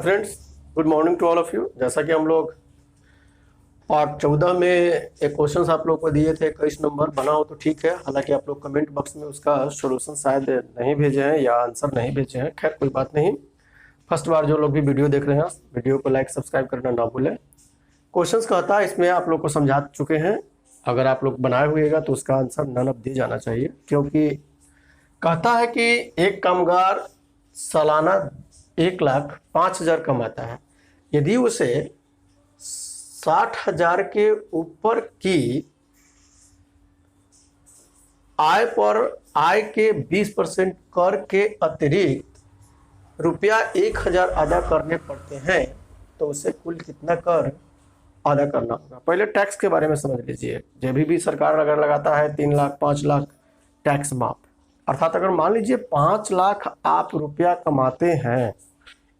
Friends, good morning to all of you. जैसा कि हम लोग पार्ट 14 में एक क्वेश्चन आप लोग को दिए थे 21 नंबर, बना हो तो ठीक है। हालांकि आप लोग कमेंट बॉक्स में उसका सॉल्यूशन शायद नहीं भेजे हैं या आंसर नहीं भेजे हैं, खैर कोई बात नहीं। फर्स्ट बार जो लोग भी वीडियो देख रहे हैं, वीडियो को लाइक सब्सक्राइब करना ना भूलें। क्वेश्चन कहता है, इसमें आप लोग को समझा चुके हैं, अगर आप लोग बनाए हुएगा तो उसका आंसर नन ऑफ दिया जाना चाहिए, क्योंकि कहता है कि एक कामगार सालाना 1,05,000 कमाता है। यदि उसे 60,000 के ऊपर की आय पर आय के 20% कर के अतिरिक्त रुपया 1,000 अदा करने पड़ते हैं, तो उसे कुल कितना कर अदा करना होगा। पहले टैक्स के बारे में समझ लीजिए। जब भी सरकार अगर लगाता है 3 लाख 5 लाख टैक्स माफ, अर्थात अगर मान लीजिए 5 लाख आप रुपया कमाते हैं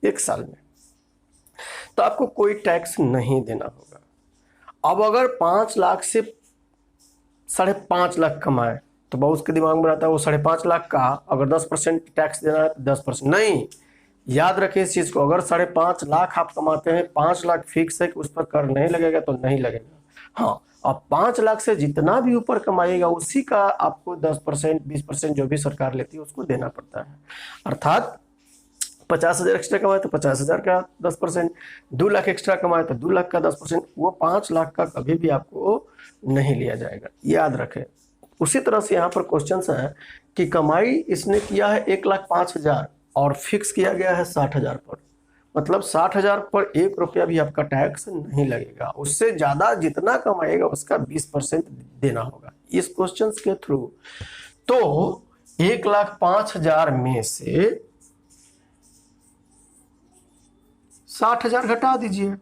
एक साल में, तो आपको कोई टैक्स नहीं देना होगा। अब अगर 5 लाख से 5.5 लाख कमाए, तो बहुत के दिमाग में रहता है वो 5.5 लाख का अगर 10% टैक्स देना है तो 10% नहीं। याद रखें इस चीज को, अगर 5.5 लाख आप कमाते हैं, 5 लाख फिक्स है कि उस पर कर नहीं लगेगा तो नहीं लगेगा। हाँ, अब 5 लाख से जितना भी ऊपर कमाइएगा उसी का आपको 10% 20% जो भी सरकार लेती है उसको देना पड़ता है। अर्थात 50,000 एक्स्ट्रा कमाए तो 50,000 का 10%, 2 लाख एक्स्ट्रा कमाए तो 2 लाख का 10%, वो 5 लाख का कभी भी आपको नहीं लिया जाएगा, याद रखें। उसी तरह से यहाँ पर क्वेश्चन है कि कमाई इसने किया है 1,05,000 और फिक्स किया गया है 60,000 पर, मतलब 60,000 पर 1 रुपया भी आपका टैक्स नहीं लगेगा। उससे ज्यादा जितना कमाएगा उसका 20% देना होगा इस क्वेश्चन के थ्रू। तो 1,05,000 में से 60,000 घटा दीजिए,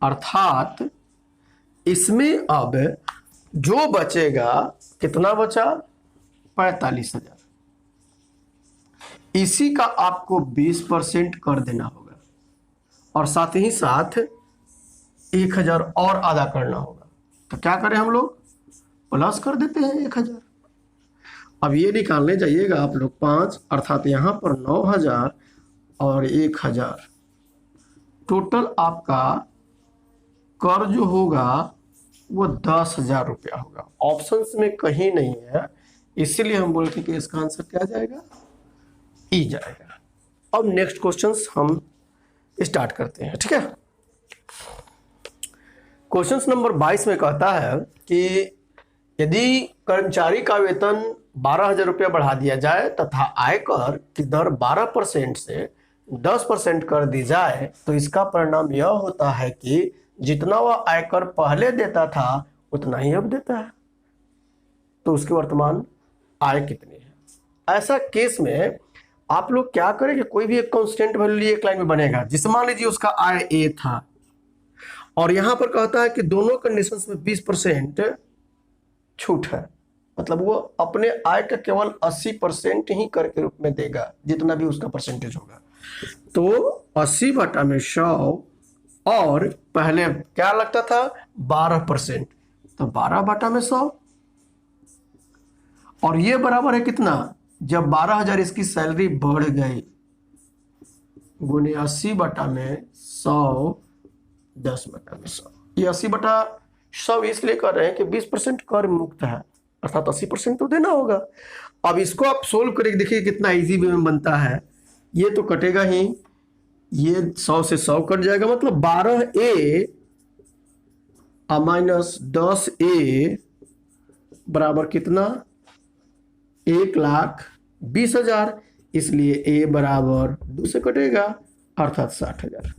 अर्थात इसमें अब जो बचेगा कितना बचा, 45,000। इसी का आपको 20% कर देना होगा और साथ ही साथ 1,000 और अदा करना होगा। तो क्या करें हम लोग, प्लस कर देते हैं 1,000। अब ये निकालने जाइएगा आप लोग 5, अर्थात यहां पर 9,000 और 1,000, टोटल आपका कर जो होगा वो 10,000 रुपया होगा। ऑप्शंस में कहीं नहीं है, इसीलिए हम बोलते कि इसका आंसर क्या जाएगा, ई जाएगा। अब नेक्स्ट क्वेश्चंस हम स्टार्ट करते हैं, ठीक है। क्वेश्चंस नंबर 22 में कहता है कि यदि कर्मचारी का वेतन 12,000 रुपया बढ़ा दिया जाए तथा आयकर की दर 12% से 10% कर दी जाए, तो इसका परिणाम यह होता है कि जितना वह आयकर पहले देता था उतना ही अब देता है, तो उसकी वर्तमान आय कितनी है। ऐसा केस में आप लोग क्या करें कि कोई भी एक कांस्टेंट वैल्यू एक लाइन में बनेगा। जिसे मान लीजिए उसका आय ए था और यहां पर कहता है कि दोनों कंडीशंस में 20% छूट है, मतलब वो अपने आय का केवल 80% ही कर के रूप में देगा, जितना भी उसका परसेंटेज होगा। तो 80/100 और पहले क्या लगता था 12%, तो 12/100 और ये बराबर है कितना, जब 12,000 इसकी सैलरी बढ़ गई गुने 80/100 10/100। ये 80/100 इसलिए कर रहे हैं कि 20% कर मुक्त है, अर्थात 80% तो देना होगा। अब इसको आप सोल्व करके देखिए कितना इजी वे में बनता है। ये तो कटेगा ही, ये 100 से 100 कट जाएगा, मतलब 12A माइनस 10A बराबर कितना, 1,20,000। इसलिए A बराबर 2 से कटेगा, अर्थात 60,000।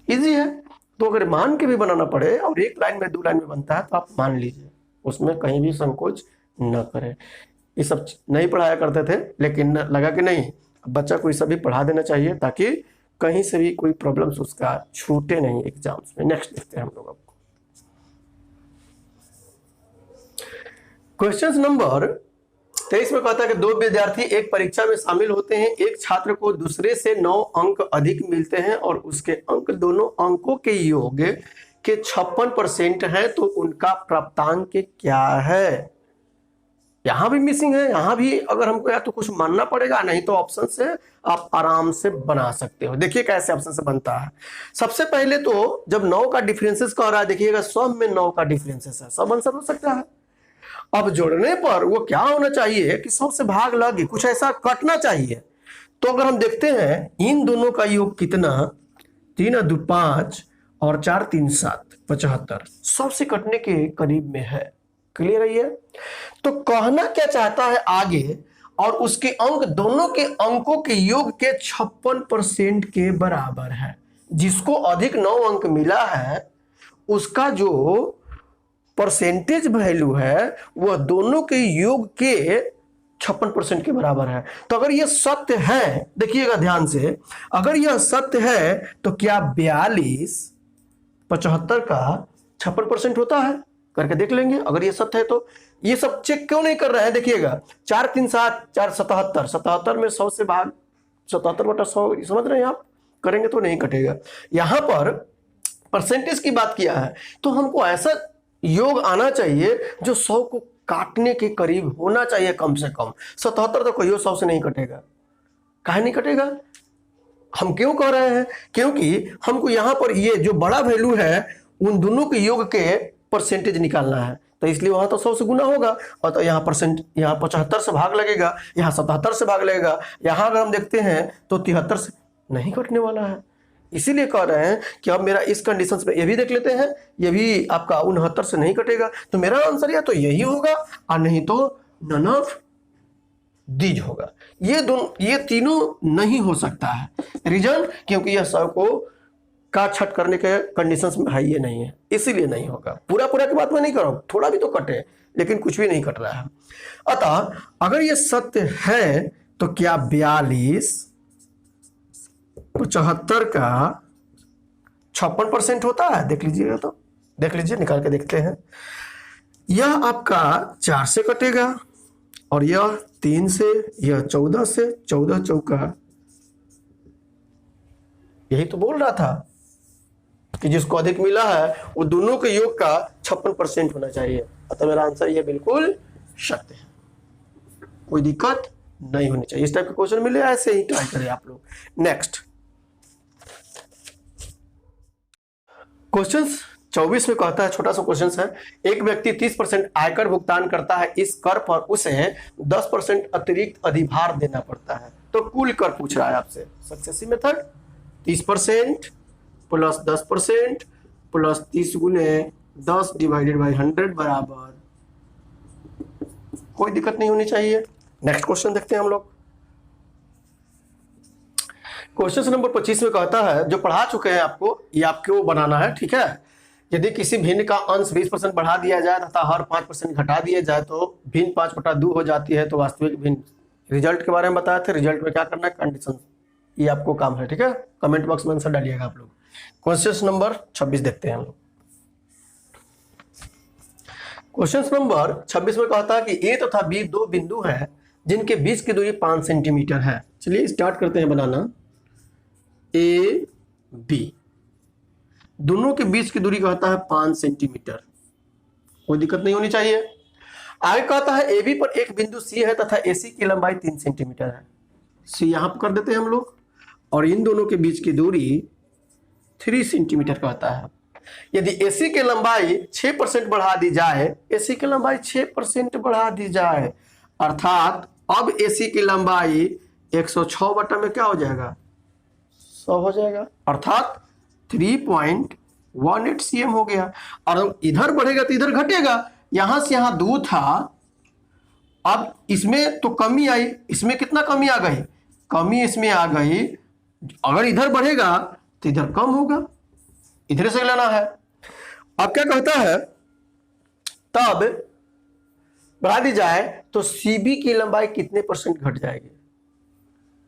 इजी है। तो अगर मान के भी बनाना पड़े और एक लाइन में 2 लाइन में बनता है तो आप मान लीजिए, उसमें कहीं भी संकोच न करें। ये सब नहीं पढ़ाया करते थे, लेकिन लगा कि नहीं बच्चा को ये सभी पढ़ा देना चाहिए ताकि कहीं से भी कोई प्रॉब्लम्स उसका छूटे नहीं एग्जाम्स में। नेक्स्ट देखते हैं हम लोग। क्वेश्चन नंबर 23 में कहता है कि 2 विद्यार्थी एक परीक्षा में शामिल होते हैं। एक छात्र को दूसरे से 9 अंक अधिक मिलते हैं और उसके अंक दोनों अंकों के योग के 56% है, तो उनका प्राप्तांक क्या है। यहां भी मिसिंग है, यहां भी अगर हमको या तो कुछ मानना पड़ेगा, नहीं तो ऑप्शन से आप आराम से बना सकते हो। देखिए कैसे ऑप्शन से बनता है। सबसे पहले तो जब 9 का डिफरेंसेस कह रहा है, देखिएगा सब में 9 का डिफरेंसेस है, सब आंसर हो सकता है। अब जोड़ने पर वो क्या होना चाहिए कि 100 से भाग लगे, कुछ ऐसा कटना चाहिए। तो अगर हम देखते हैं इन दोनों का योग कितना, 3 और 2 5 और 4 3 7 75, 100 से कटने के करीब में है। क्लियर है ये? तो कहना क्या चाहता है आगे, और उसके अंक दोनों के अंकों के योग के 56% के बराबर है। जिसको अधिक 9 अंक मिला है उसका जो परसेंटेज वैल्यू है वह दोनों के योग के 56% के बराबर है। तो अगर यह सत्य है, देखिएगा ध्यान से, अगर यह सत्य है तो क्या 42 75 का 56% होता है? करके देख लेंगे। अगर ये सत्य है तो ये सब चेक क्यों नहीं कर रहे हैं? देखिएगा 4 3 7 4 77, 77 में 100 से भाग 77/100, समझ रहे हैं आप? करेंगे तो नहीं कटेगा। यहां पर परसेंटेज की बात किया है तो हमको ऐसा योग आना चाहिए जो 100 को काटने के करीब होना चाहिए कम से कम। 77 तो कहियो 100 से नहीं कटेगा। काहे नहीं कटेगा? हम क्यों कह रहे हैं? क्योंकि हमको यहां पर ये जो बड़ा वैल्यू है उन दोनों के योग के परसेंटेज निकालना है, तो इसलिए वहां तो 100 से गुना होगा, और तो यहाँ परसेंट, यहाँ 75 से भाग लगेगा, यहाँ 77 से भाग लगेगा, यहाँ अगर हम देखते हैं तो 73 से नहीं कटने वाला है। इसीलिए कह रहे हैं कि अब मेरा इस कंडीशन में ये भी देख लेते हैं, ये भी आपका 69 से नहीं कटेगा, तो मेरा आंसर या तो यही होगा और नहीं तो नन ऑफ दीज होगा। ये तीनों नहीं हो सकता है। रीजन, क्योंकि यह 100 को काट छट करने के कंडीशंस में है, ये नहीं है, इसीलिए नहीं होगा। पूरा की बात मैं नहीं कर रहा हूं, थोड़ा भी तो कटे, लेकिन कुछ भी नहीं कट रहा है। अतः अगर ये सत्य है तो क्या 42 75 का 56% होता है? देख लीजिएगा, तो देख लीजिए, निकाल के देखते हैं। यह आपका 4 से कटेगा और यह 3 से, यह 14 से, 14 चौका, यही तो बोल रहा था कि जिसको अधिक मिला है वो दोनों के योग का 56% होना चाहिए। अतः मेरा आंसर ये बिल्कुल सत्य है, कोई दिक्कत नहीं होनी चाहिए। इस टाइप के क्वेश्चन मिले ऐसे ही ट्राई करें आप लोग। नेक्स्ट क्वेश्चन 24 में कहता है, छोटा सा क्वेश्चन है, एक व्यक्ति 30% आयकर भुगतान करता है, इस कर पर उसे 10% अतिरिक्त अधिभार देना पड़ता है। तो कुल कर पूछ रहा है आपसे। सक्सेसिव मेथड 30% प्लस 10% प्लस 30 गुने 10 डिवाइडेड बाई 100 बराबर, कोई दिक्कत नहीं होनी चाहिए। नेक्स्ट क्वेश्चन देखते हैं हम लोग। क्वेश्चन नंबर 25 में कहता है, जो पढ़ा चुके हैं आपको, ये आपको बनाना है, ठीक है। यदि किसी भिन्न का अंश 20% बढ़ा दिया जाए तथा हर 5% घटा दिया जाए तो भिन्न 5/2 हो जाती है, तो वास्तविक भिन्न। रिजल्ट के बारे में बताए थे, रिजल्ट में क्या करना है, कंडीशन, ये आपको काम है, ठीक है। कमेंट बॉक्स में आंसर डालिएगा आप लोग। क्वेश्चन नंबर 26 देखते हैं हम लोग। क्वेश्चन नंबर 26 में कहता है कि ए तथा बी दो बिंदु हैं जिनके बीच की दूरी 5 सेंटीमीटर है। चलिए स्टार्ट करते हैं बनाना। ए बी दोनों के बीच की दूरी कहता है 5 सेंटीमीटर, कोई दिक्कत नहीं होनी चाहिए। आगे कहता है ए बी पर एक बिंदु सी है तथा ए सी की लंबाई 3 सेंटीमीटर है। सी यहां पर कर देते हैं हम लोग, और इन दोनों के बीच की दूरी 3 सेंटीमीटर कहता है। यदि एसी की लंबाई 6% बढ़ा दी जाए, एसी की लंबाई 6% बढ़ा दी जाए, अर्थात अब एसी की लंबाई 106 बटा में क्या हो जाएगा, 100 हो जाएगा, अर्थात 3.18 cm हो गया। और इधर बढ़ेगा तो इधर घटेगा, यहां से यहां 2 था, अब इसमें तो कमी आई, इसमें कितना कमी आ गई, कमी इसमें आ गई। अगर इधर बढ़ेगा तो इधर कम होगा, इधर से लेना है। अब क्या कहता है, तब बढ़ा दी जाए तो सीबी की लंबाई कितने % घट जाएगी।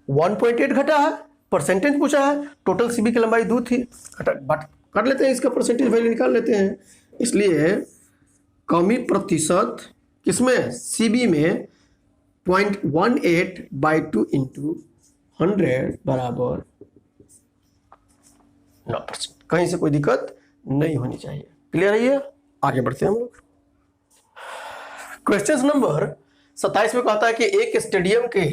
1.8 घटा है, परसेंटेज पूछा है, टोटल सीबी की लंबाई 2 थी, बट कर लेते हैं, इसका परसेंटेज वैल्यू निकाल लेते हैं। इसलिए कमी प्रतिशत किसमें, सीबी में 0.18/2 × 100 बराबर 9%। कहीं से कोई दिक्कत नहीं होनी चाहिए। क्लियर है ये? आगे बढ़ते हैं हम लोग। क्वेश्चन नंबर 27 में कहता है कि एक स्टेडियम के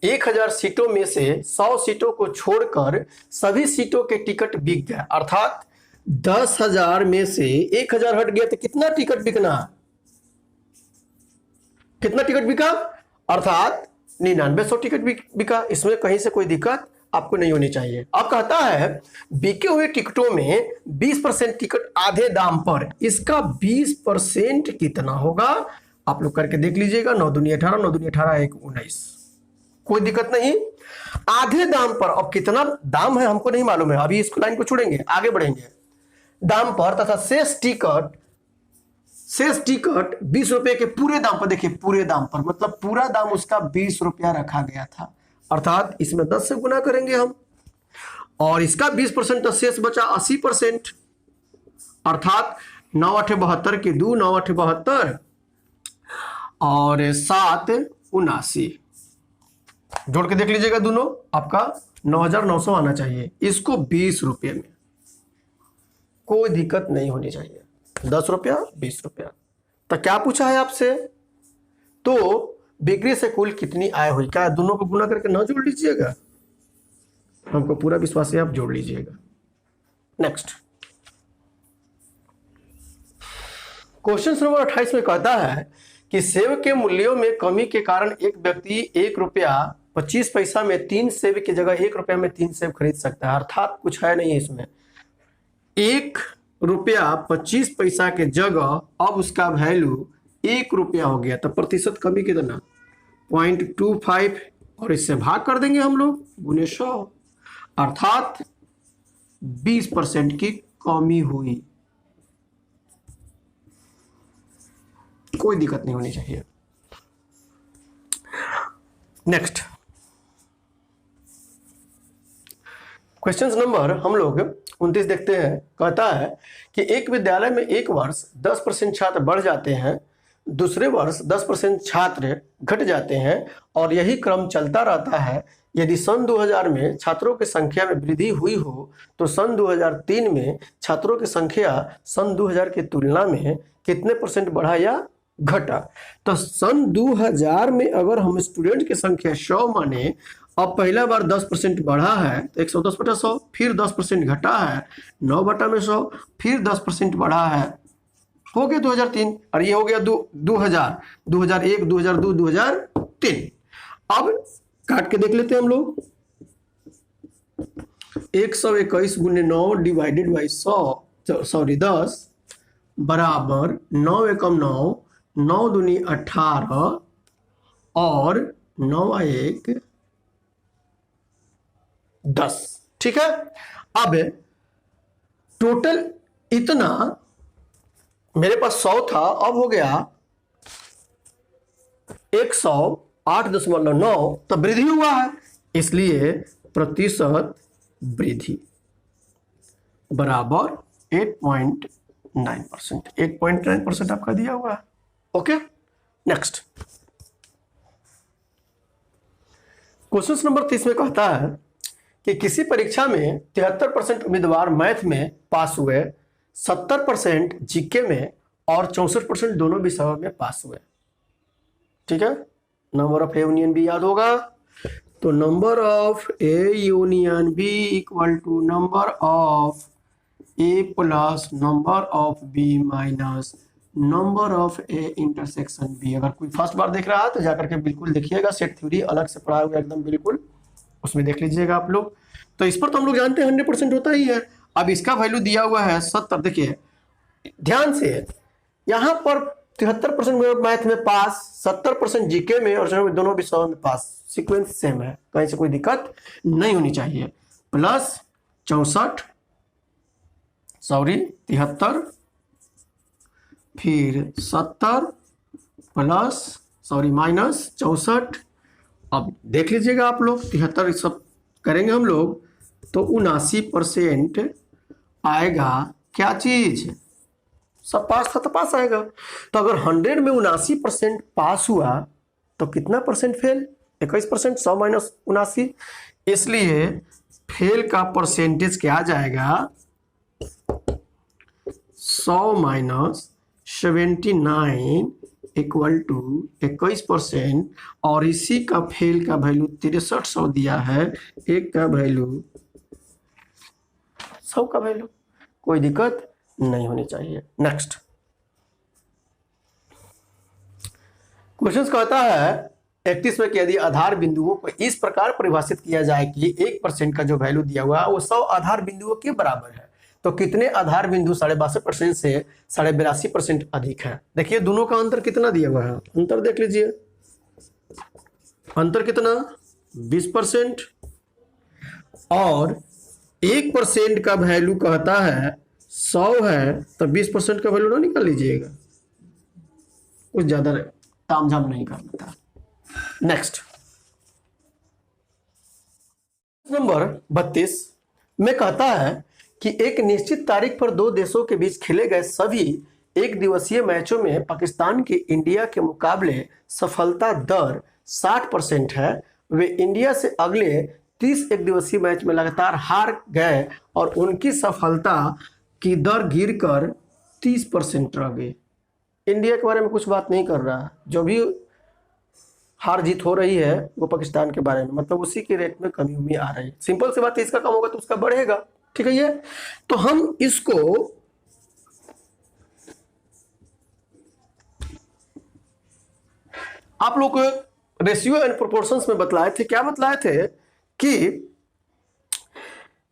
1000 सीटों में से 100 सीटों को छोड़कर सभी सीटों के टिकट बिक गए, अर्थात 10,000 में से 1000 हट गया तो कितना टिकट बिकना, कितना टिकट बिका, अर्थात 9900 टिकट बिका। इसमें कहीं से कोई दिक्कत आपको नहीं होनी चाहिए। अब कहता है बिके हुए टिकटों में 20% टिकट आधे दाम पर, इसका 20% कितना होगा, आप लोग करके देख लीजिएगा। 9 दूनी 18, 9 दूनी 18, 1 19, कोई दिक्कत नहीं। आधे दाम पर, अब कितना दाम है हमको नहीं मालूम है, अभी इस लाइन को छोड़ेंगे, आगे बढ़ेंगे। दाम पर तथा शेष टिकट 20 रुपए के पूरे दाम पर, देखिए पूरे दाम पर मतलब पूरा दाम उसका 20 रुपया रखा गया था, अर्थात इसमें 10 से गुना करेंगे हम, और इसका 20% तो शेष बचा 80%, अर्थात 9 8 72 के 2, 9 8 72 और 7 79, जोड़ के देख लीजिएगा दोनों, आपका 9,900 आना चाहिए। इसको 20 रुपये में, कोई दिक्कत नहीं होनी चाहिए। 10 रुपया 20 रुपया, तो क्या पूछा है आपसे, तो बिक्री से कुल कितनी आय हुई, क्या दोनों को गुना करके ना जोड़ लीजिएगा, हमको पूरा विश्वास है आप जोड़ लीजिएगा। नेक्स्ट क्वेश्चन नंबर 28 में कहता है कि सेब के मूल्यों में कमी के कारण एक व्यक्ति 1 रुपया 25 पैसा में 3 सेब की जगह 1 रुपया में 3 सेब खरीद सकता है, अर्थात कुछ है नहीं इसमें। 1 रुपया 25 पैसा के जगह अब उसका वैल्यू 1 रुपया हो गया, तो प्रतिशत कमी कितना, 0.25, और इससे भाग कर देंगे हम लोग गुने 100, अर्थात 20% की कमी हुई। कोई दिक्कत नहीं होनी चाहिए। नेक्स्ट क्वेश्चन नंबर हम लोग 29 देखते हैं। कहता है कि एक विद्यालय में एक वर्ष 10% छात्र बढ़ जाते हैं, दूसरे वर्ष 10% छात्र घट जाते हैं और यही क्रम चलता रहता है। यदि सन 2000 में छात्रों की संख्या में वृद्धि हुई हो तो सन 2003 में छात्रों की संख्या सन 2000 की तुलना में कितने % बढ़ा या घटा। तो सन 2000 में अगर हम स्टूडेंट की संख्या 100 माने, अब पहला बार 10% बढ़ा है तो 110/100, फिर 10% घटा है 9/100, फिर 10% बढ़ा है, हो गया 2003, और ये हो गया 2000, 2001, 2002, 2003। अब काट के देख लेते हैं हम लोग। 121 गुने 9 डिवाइडेड बाई 10 बराबर 9 एकम 9, 9 दूनी 18 और 9 1 10, ठीक है। अब टोटल इतना मेरे पास 100 था, अब हो गया 108.9, तो वृद्धि हुआ है, इसलिए प्रतिशत वृद्धि बराबर 8.9%, 8.9% आपका दिया हुआ है। ओके, नेक्स्ट क्वेश्चन नंबर 30 में कहता है कि किसी परीक्षा में 73% उम्मीदवार मैथ में पास हुए, 70% जीके में और 64% दोनों विषयों में पास हुए, ठीक है। Number of A union B याद होगा, तो number of A union B equal to number of A plus number of B minus number of A intersection B. अगर कोई फर्स्ट बार देख रहा है तो जाकर के बिल्कुल देखिएगा, सेट थ्योरी अलग से पढ़ा हुआ एकदम बिल्कुल, उसमें देख लीजिएगा आप लोग। तो इस पर तो हम लोग जानते हैं 100% होता ही है। अब इसका वैल्यू दिया हुआ है 70, देखिए ध्यान से, यहाँ पर 73% मैथ में पास, 70% जीके में और दोनों विषयों में पास, सीक्वेंस सेम है, कहीं से कोई दिक्कत नहीं होनी चाहिए। प्लस 73 फिर 70 प्लस माइनस 64। अब देख लीजिएगा आप लोग, 73 सब करेंगे हम लोग तो 79% आएगा। क्या चीज, सब पास था तो पास आएगा। तो अगर 100 में 79% पास हुआ तो कितना % फेल, 21%, 100 माइनस 79, इसलिए फेल का परसेंटेज क्या आ जाएगा, 100 माइनस 79 इक्वल टू 21% और इसी का फेल का वैल्यू 6300 दिया है, एक का वैल्यू 100 का वैल्यू, कोई दिक्कत नहीं होनी चाहिए। नेक्स्ट क्वेश्चन कहता है 31 में कि यदि आधार बिंदुओं को इस प्रकार परिभाषित किया जाए कि 1% का जो वैल्यू दिया हुआ है वो 100 आधार बिंदुओं के बराबर है, तो कितने आधार बिंदु 62.5% से 82.5% अधिक है। देखिए दोनों का अंतर कितना दिया हुआ है, अंतर देख लीजिए, अंतर कितना 20% और 1% का वैल्यू कहता है 100 है, तो 20% का वैल्यू ना निकाल लीजिएगा, कुछ ज्यादा तामझाम नहीं करना था। नेक्स्ट नंबर 32 में कहता है कि एक निश्चित तारीख पर दो देशों के बीच खेले गए सभी एक दिवसीय मैचों में पाकिस्तान की इंडिया के मुकाबले सफलता दर 60% है। वे इंडिया से अगले 30 एक दिवसीय मैच में लगातार हार गए और उनकी सफलता की दर गिरकर 30% रह गई। इंडिया के बारे में कुछ बात नहीं कर रहा है, जो भी हार जीत हो रही है वो पाकिस्तान के बारे में, मतलब उसी के रेट में कमी उमी आ रही है। सिंपल सी बात है, इसका कम होगा तो उसका बढ़ेगा, ठीक है। ये तो हम इसको आप लोग को रेशियो एंड प्रोपोर्शंस में बतलाए थे, क्या बतलाए थे कि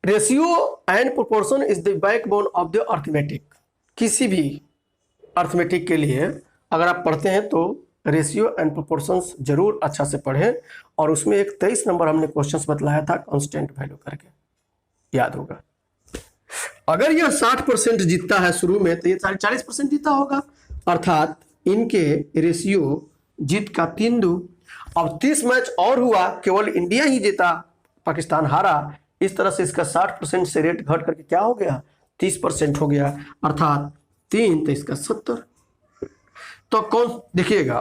ratio and proportion is the backbone of the arithmetic. किसी भी अर्थमेटिक के लिए अगर आप पढ़ते हैं तो रेशियो एंड प्रोपोर्शंस जरूर अच्छा से पढ़ें, और उसमें एक 23 नंबर हमने क्वेश्चंस बतलाया था कांस्टेंट वैल्यू करके, याद होगा। अगर यह 60% जीतता है शुरू में तो ये 40% जीता होगा, अर्थात इनके रेशियो जीत का 3 दू। अब 30 मैच और हुआ, केवल इंडिया ही जीता, पाकिस्तान हारा, इस तरह से इसका 60% से रेट घट करके क्या हो गया 30% हो गया, अर्थात 3 तो इसका 70। तो कौन देखिएगा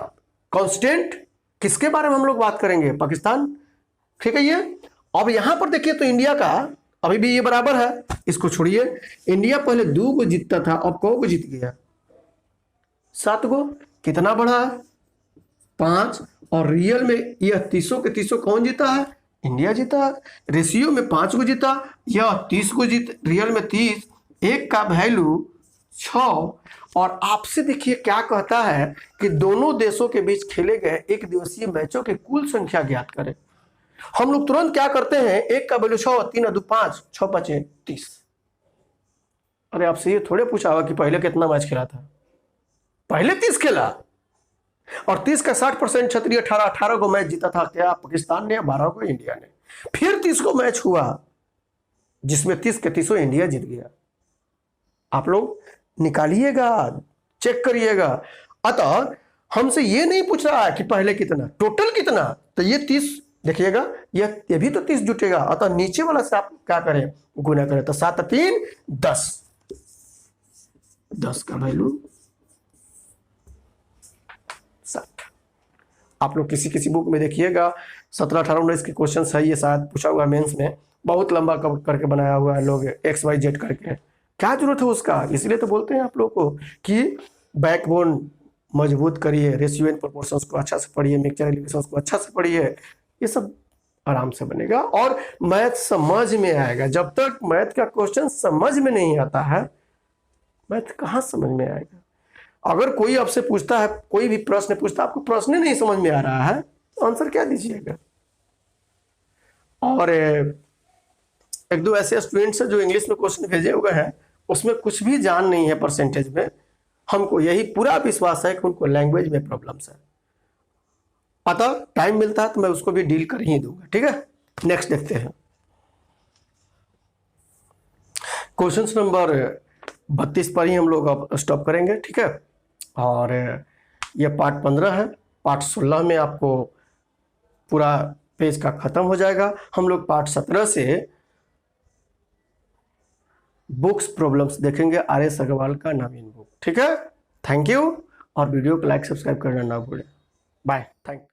कांस्टेंट किसके बारे में हम लोग बात करेंगे, पाकिस्तान, ठीक है। ये अब यहां पर देखिए तो इंडिया का अभी भी ये बराबर है, इसको छोड़िए। इंडिया पहले 2 को जीतता था, अब कौ को जीत गया 7 को, कितना बढ़ा है 5, और रियल में यह 30 के 30 कौन जीता है, इंडिया जीता है। रेशियो में 5 को जीता, यह 30 को जीत, रियल में 30, एक का वैल्यू 6। और आपसे देखिए क्या कहता है कि दोनों देशों के बीच खेले गए एक दिवसीय मैचों की कुल संख्या ज्ञात करें। हम लोग तुरंत क्या करते हैं, एक का वैल्यू 6, 3 2 5, 6 5 30। अरे आपसे ये थोड़े पूछा होगा कि पहले कितना मैच खेला था, पहले 30 खेला, और 30 का 60% क्षत्रिय 18 को मैच जीता था क्या पाकिस्तान ने, 12 को इंडिया ने। फिर 30 को मैच हुआ जिसमें 30 के 30 इंडिया जीत गया। आप लोग निकालिएगा, चेक करिएगा। अतः हमसे ये नहीं पूछ रहा है कि पहले कितना, टोटल कितना, तो ये 30 देखिएगा, ये भी तो 30 जुटेगा, अतः नीचे वाला से आप क्या करें, गुना करें, तो 7 3 10, 10 का वैल्यू 60। आप लोग किसी बुक में देखिएगा 17 18 19 के क्वेश्चन है, ये शायद पूछा हुआ मेंस में, बहुत लंबा करके बनाया हुआ है लोग XYZ करके, क्या जरूरत है उसका। इसलिए तो बोलते हैं आप लोग को कि बैकबोन मजबूत करिए, रेशियो एंड प्रोपोर्शंस को अच्छा से पढ़िए, मिक्सचर एलिगेशंस को अच्छा से पढ़िए, ये सब आराम से बनेगा और मैथ समझ में आएगा। जब तक मैथ का क्वेश्चन समझ में नहीं आता है, मैथ कहाँ समझ में आएगा। अगर कोई आपसे पूछता है, कोई भी प्रश्न पूछता है, आपको प्रश्न नहीं समझ में आ रहा है, तो आंसर क्या दीजिएगा। और एक दो ऐसे स्टूडेंट्स हैं जो इंग्लिश में क्वेश्चन भेजे हुए हैं, उसमें कुछ भी जान नहीं है परसेंटेज में, हमको यही पूरा विश्वास है कि उनको लैंग्वेज में प्रॉब्लम्स है। अतः टाइम मिलता है तो मैं उसको भी डील कर ही दूंगा, ठीक है। नेक्स्ट देखते हैं, क्वेश्चन नंबर 32 पर ही हम लोग अब स्टॉप करेंगे, ठीक है। और यह पार्ट 15 है, पार्ट 16 में आपको पूरा पेज का खत्म हो जाएगा। हम लोग पार्ट 17 से बुक्स प्रॉब्लम्स देखेंगे, RS अग्रवाल का नवीन बुक, ठीक है। थैंक यू, और वीडियो को लाइक सब्सक्राइब करना ना भूलें। Bye, thank you.